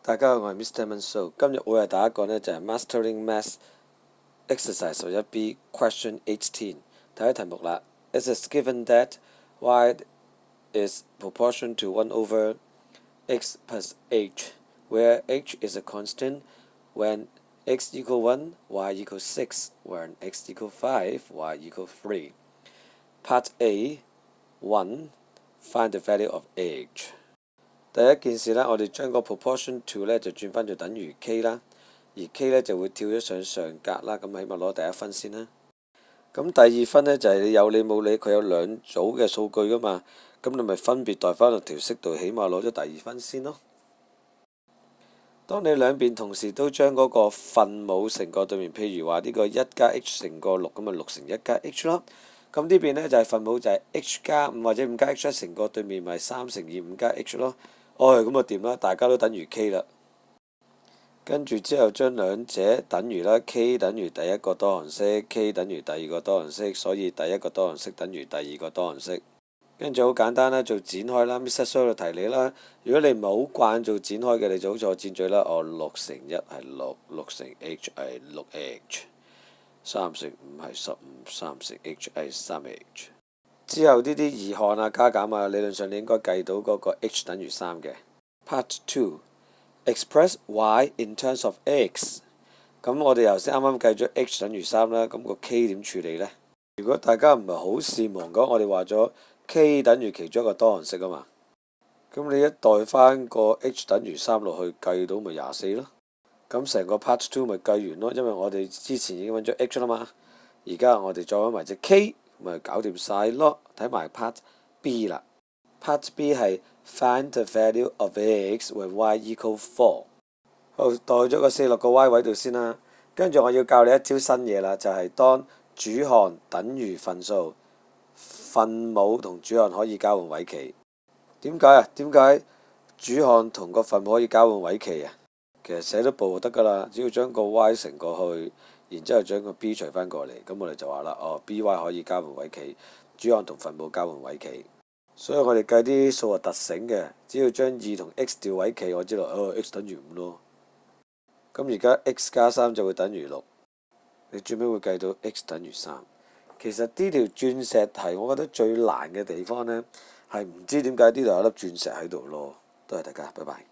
大家好，我係 Mr. Manso。今日會係第一個呢，就係 Mastering Math Exercise 11B Question 18。睇下題目啦。It is given that y is proportion to 1 over x plus h, where h is a constant when x equal 1, y equal 6, when x equal 5, y equal 3. Part A 1. Find the value of h。第一件事呢，我哋將個 proportion to 呢就轉翻做等於 k 啦，而 k 呢就會跳咗上上格啦，咁起碼攞第一分先啦。咁第二分呢，就係你有理冇理，佢有兩組嘅數據噶嘛，咁你咪分別代翻落條式度，起碼攞咗第二分先咯。當你兩邊同時都將嗰個分母乘個對面，譬如話呢個1加 h 乘個6，咁咪6乘1加 h 咯。咁呢邊呢，就係分母就係 h 加5或者5加 h 乘個對面咪3乘以5加 h 咯。咁就掂啦，大家都等於 k 啦。跟住之後將兩者等於啦 ，k 等於第一個多項式 ，k 等於第二個多項式，所以第一個多項式等於第二個多項式。跟住好簡單啦，做展開啦 ，Mr. So 提你啦。如果你唔係好慣做展開嘅，你就好似我箭嘴啦。6乘1係6，6乘 h 係6h，3乘5係15，3乘 h 係3h。之後呢啲移項啊、加減啊，理論上你應該計到嗰個 h 等於3嘅。Part 2 Express y in terms of x。咁我哋頭先啱啱計咗 h 等於3啦，咁個 k 點處理呢？如果大家唔係好善忘嘅，我哋話咗 k 等於其中一個多項式啊嘛。咁你一代翻個 h 等於3落去，計到咪24咯。咁成個 Part 2咪計完咯，因為我哋之前已經揾咗 h 啦嘛。而家我哋再揾埋隻 k。咪搞掂晒咯，睇埋 Part B 啦。Part B 係 Find the value of x when y equal 4。好，代咗個4落個 y 位度先啦。跟住我要教你一招新嘢啦，就係當主項等於分數，分母同主項可以交換位棋。點解啊？點解主項同個分母可以交換位棋啊？其實寫咗步就得噶啦，只要將個 y 乘過去。然之後將個 b 除翻過嚟，咁我哋就話啦，by 可以交換位棋，主項同分母交換位棋，所以我哋計啲數學特醒嘅，只要將2同 x 調位棋，我知道x 等於5咯。咁而家 x 加3就會等於6，你最尾會計到 x 等於3。其實呢條鑽石題，我覺得最難嘅地方呢，係唔知點解呢度有粒鑽石喺度咯。多謝大家，拜拜。